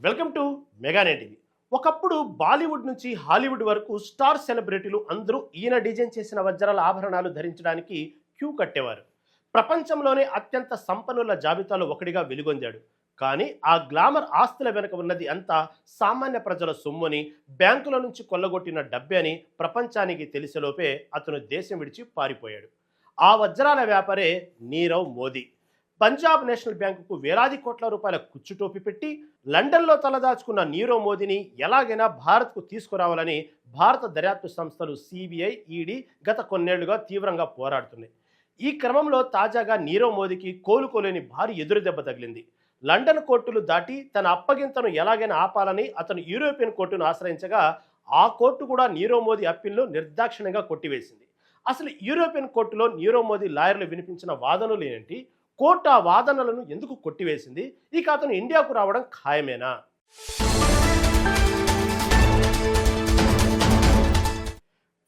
Welcome to మెగానే TV. ఒకప్పుడు బాలీవుడ్ నుంచి Hollywood వరకు స్టార్ సెలబ్రిటీలు అందరూ ఈయన డిజైన్ చేసిన వజ్రాల ఆభరణాలు ధరించడానికి క్యూ కట్టేవారు. ప్రపంచంలోనే అత్యంత సంపన్నుల జాబితాలో ఒకటిగా వెలుగొందాడు. కానీ ఆ గ్లామర్ ఆస్తుల వెనుక ఉన్నది అంతా సామాన్య ప్రజల సొమ్ముని, బ్యాంకుల నుంచి కొల్లగొట్టిన డబ్బే అని ప్రపంచానికి తెలిసేలోపే అతను దేశం విడిచి పారిపోయాడు. ఆ వజ్రాల వ్యాపారే నీరవ్ మోదీ. పంజాబ్ నేషనల్ బ్యాంకుకు వేలాది కోట్ల రూపాయల కుచ్చుటోపి పెట్టి లండన్లో తలదాచుకున్న నీరవ్ మోదీని ఎలాగైనా భారత్కు తీసుకురావాలని భారత దర్యాప్తు సంస్థలు సిబిఐ, ఈడీ గత కొన్నేళ్లుగా తీవ్రంగా పోరాడుతున్నాయి. ఈ క్రమంలో తాజాగా నీరవ్ మోదీకి కోలుకోలేని భారీ ఎదురుదెబ్బ తగిలింది. లండన్ కోర్టులు దాటి తన అప్పగింతను ఎలాగైనా ఆపాలని అతను యూరోపియన్ కోర్టును ఆశ్రయించగా ఆ కోర్టు కూడా నీరవ్ మోదీ అప్పీల్ను నిర్దాక్షిణ్యంగా కొట్టివేసింది. అసలు యూరోపియన్ కోర్టులో నీరవ్ మోదీ లాయర్లు వినిపించిన వాదనలు ఏంటి? కోర్టు ఆ వాదనలను ఎందుకు కొట్టివేసింది? ఇక అతను ఇండియాకు రావడం ఖాయమేనా?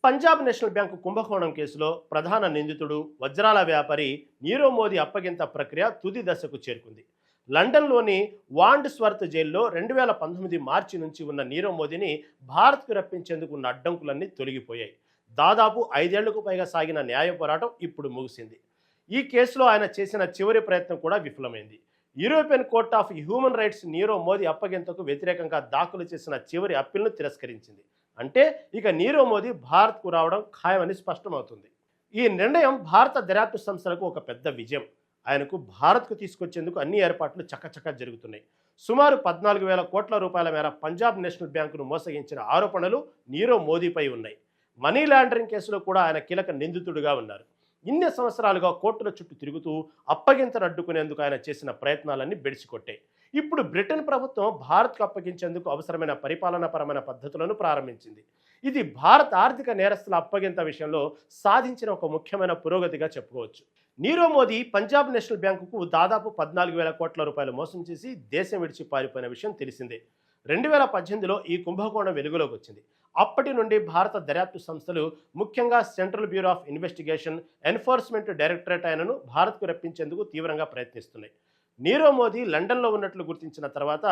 పంజాబ్ నేషనల్ బ్యాంకు కుంభకోణం కేసులో ప్రధాన నిందితుడు వజ్రాల వ్యాపారి నీరవ్ మోదీ అప్పగింత ప్రక్రియ తుది దశకు చేరుకుంది. లండన్లోని వాండ్స్వర్త్ జైల్లో 2019 మార్చి నుంచి ఉన్న నీరవ్ మోదీని భారత్కు రప్పించేందుకు ఉన్న అడ్డంకులన్నీ తొలగిపోయాయి. దాదాపు 5 ఏళ్లకు పైగా సాగిన న్యాయ పోరాటం ఇప్పుడు ముగిసింది. ఈ కేసులో ఆయన చేసిన చివరి ప్రయత్నం కూడా విఫలమైంది. European court of human rights Nirav Modi అప్పగింతకు వ్యతిరేకంగా దాఖలు చేసిన చివరి అప్పీల్ను తిరస్కరించింది. అంటే ఇక నీరవ్ మోదీ భారత్కు రావడం ఖాయమని స్పష్టమవుతుంది. ఈ నిర్ణయం భారత దర్యాప్తు సంస్థలకు ఒక పెద్ద విజయం. ఆయనకు భారత్కు తీసుకొచ్చేందుకు అన్ని ఏర్పాట్లు చకచకా జరుగుతున్నాయి. సుమారు 14,000 కోట్ల రూపాయల మేర పంజాబ్ నేషనల్ బ్యాంకును మోసగించిన ఆరోపణలు నీరవ్ మోదీపై ఉన్నాయి. మనీ లాండరింగ్ కేసులో కూడా ఆయన కీలక నిందితుడిగా ఉన్నారు. ఇన్ని సంవత్సరాలుగా కోర్టుల చుట్టూ తిరుగుతూ అప్పగింతను అడ్డుకునేందుకు ఆయన చేసిన ప్రయత్నాలన్నీ బెడిసికొట్టాయి. ఇప్పుడు బ్రిటన్ ప్రభుత్వం భారత్కు అప్పగించేందుకు అవసరమైన పరిపాలనాపరమైన పద్ధతులను ప్రారంభించింది. ఇది భారత ఆర్థిక నేరస్తుల అప్పగింత విషయంలో సాధించిన ఒక ముఖ్యమైన పురోగతిగా చెప్పుకోవచ్చు. నీరవ్ మోదీ పంజాబ్ నేషనల్ బ్యాంకుకు దాదాపు 14,000 కోట్ల రూపాయలు మోసం చేసి దేశం విడిచి పారిపోయిన విషయం తెలిసిందే. 2018లో ఈ కుంభకోణం వెలుగులోకి వచ్చింది. అప్పటి నుండి భారత దర్యాప్తు సంస్థలు, ముఖ్యంగా central bureau of investigation, enforcement directorate ఆయనను భారత్కు రప్పించేందుకు తీవ్రంగా ప్రయత్నిస్తున్నాయి. నీరవ్ మోదీ లండన్లో ఉన్నట్లు గుర్తించిన తర్వాత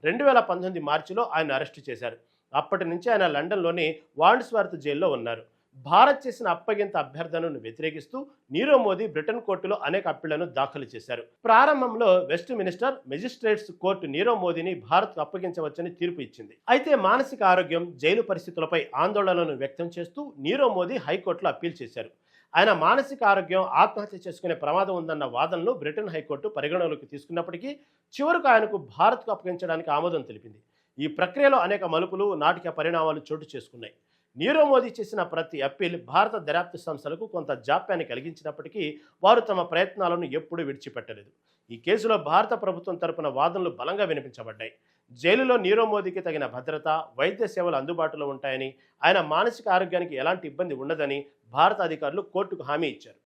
2019 మార్చిలో ఆయన అరెస్టు చేశారు. అప్పటి నుంచి ఆయన లండన్లోని వాండ్స్వర్త్ జైల్లో ఉన్నారు. భారత్ చేసిన అప్పగింత అభ్యర్థనను వ్యతిరేకిస్తూ నీరవ్ మోదీ బ్రిటన్ కోర్టులో అనేక అప్పీళ్లను దాఖలు చేశారు. ప్రారంభంలో west minister magistrates court Nirav మోదీని భారత్కు అప్పగించవచ్చని తీర్పు ఇచ్చింది. అయితే మానసిక ఆరోగ్యం, జైలు పరిస్థితులపై ఆందోళనను వ్యక్తం చేస్తూ నీరవ్ మోదీ హైకోర్టులో అప్పీల్ చేశారు. ఆయన మానసిక ఆరోగ్యం, ఆత్మహత్య చేసుకునే ప్రమాదం ఉందన్న వాదనను బ్రిటన్ హైకోర్టు పరిగణలోకి తీసుకున్నప్పటికీ చివరకు ఆయనకు భారత్కు అప్పగించడానికి ఆమోదం తెలిపింది. ఈ ప్రక్రియలో అనేక మలుపులు, నాటకీయ పరిణామాలు చోటు చేసుకున్నాయి. నీరవ్ మోదీ చేసిన ప్రతి అప్పీల్ భారత దర్యాప్తు సంస్థలకు కొంత జాప్యాన్ని కలిగించినప్పటికీ వారు తమ ప్రయత్నాలను ఎప్పుడూ విడిచిపెట్టలేదు. ఈ కేసులో భారత ప్రభుత్వం తరపున వాదనలు బలంగా వినిపించబడ్డాయి. జైలులో నీరవ్ మోదీకి తగిన భద్రత, వైద్య సేవలు అందుబాటులో ఉంటాయని, ఆయన మానసిక ఆరోగ్యానికి ఎలాంటి ఇబ్బంది ఉండదని భారత అధికారులు కోర్టుకు హామీ ఇచ్చారు.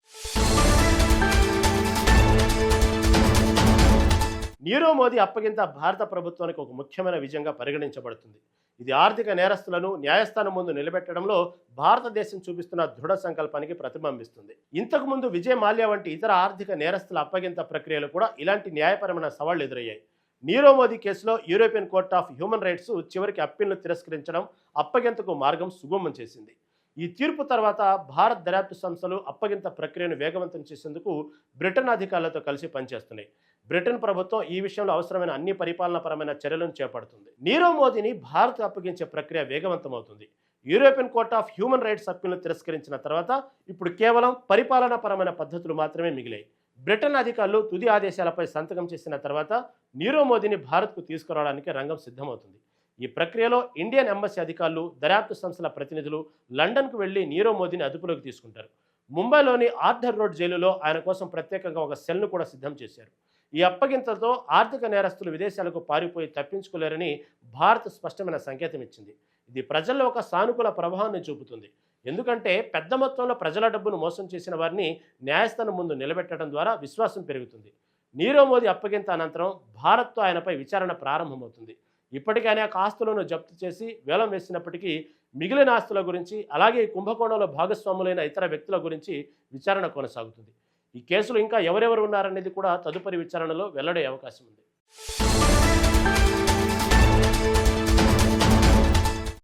నీరవ్ మోదీ అప్పగింత భారత ప్రభుత్వానికి ఒక ముఖ్యమైన విజయంగా పరిగణించబడుతుంది. ఇది ఆర్థిక నేరస్తులను న్యాయస్థానం ముందు నిలబెట్టడంలో భారతదేశం చూపిస్తున్న దృఢ సంకల్పానికి ప్రతిబింబిస్తుంది. ఇంతకుముందు విజయ్ మాల్యా వంటి ఇతర ఆర్థిక నేరస్తుల అప్పగింత ప్రక్రియలు కూడా ఇలాంటి న్యాయపరమైన సవాళ్లు ఎదురయ్యాయి. నీరవ్ మోదీ కేసులో European court of human rights చివరికి అప్పీల్ను తిరస్కరించడం అప్పగింతకు మార్గం సుగమం చేసింది. ఈ తీర్పు తర్వాత భారత దర్యాప్తు సంస్థలు అప్పగింత ప్రక్రియను వేగవంతం చేసేందుకు బ్రిటన్ అధికారులతో కలిసి పనిచేస్తున్నాయి. బ్రిటన్ ప్రభుత్వం ఈ విషయంలో అవసరమైన అన్ని పరిపాలనాపరమైన చర్యలను చేపడుతుంది. నీరవ్ మోదీని భారత్ అప్పగించే ప్రక్రియ వేగవంతమవుతుంది. European court of human rights అప్పీల్ను తిరస్కరించిన తర్వాత ఇప్పుడు కేవలం పరిపాలనాపరమైన పద్ధతులు మాత్రమే మిగిలాయి. బ్రిటన్ అధికారులు తుది ఆదేశాలపై సంతకం చేసిన తర్వాత నీరవ్ మోదీని భారత్కు తీసుకురావడానికి రంగం సిద్ధమవుతుంది. ఈ ప్రక్రియలో ఇండియన్ ఎంబసీ అధికారులు, దర్యాప్తు సంస్థల ప్రతినిధులు లండన్కు వెళ్లి నీరవ్ మోదీని అదుపులోకి తీసుకుంటారు. ముంబైలోని ఆర్థర్ రోడ్ జైలులో ఆయన కోసం ప్రత్యేకంగా ఒక సెల్ను కూడా సిద్ధం చేశారు. ఈ అప్పగింతతో ఆర్థిక నేరస్తులు విదేశాలకు పారిపోయి తప్పించుకోలేరని భారత్ స్పష్టమైన సంకేతం ఇచ్చింది. ఇది ప్రజల్లో ఒక సానుకూల ప్రభావాన్ని చూపుతుంది. ఎందుకంటే పెద్ద మొత్తంలో ప్రజల డబ్బును మోసం చేసిన వారిని న్యాయస్థానం ముందు నిలబెట్టడం ద్వారా విశ్వాసం పెరుగుతుంది. నీరవ్ మోదీ అప్పగింత అనంతరం భారత్తో ఆయనపై విచారణ ప్రారంభమవుతుంది. ఇప్పటికే అనేక ఆస్తులను జప్తు చేసి వేలం వేసినప్పటికీ మిగిలిన ఆస్తుల గురించి, అలాగే కుంభకోణంలో భాగస్వాములైన ఇతర వ్యక్తుల గురించి విచారణ కొనసాగుతుంది. ఈ కేసులో ఇంకా ఎవరెవరు ఉన్నారనేది కూడా తదుపరి విచారణలో వెల్లడే అవకాశం ఉంది.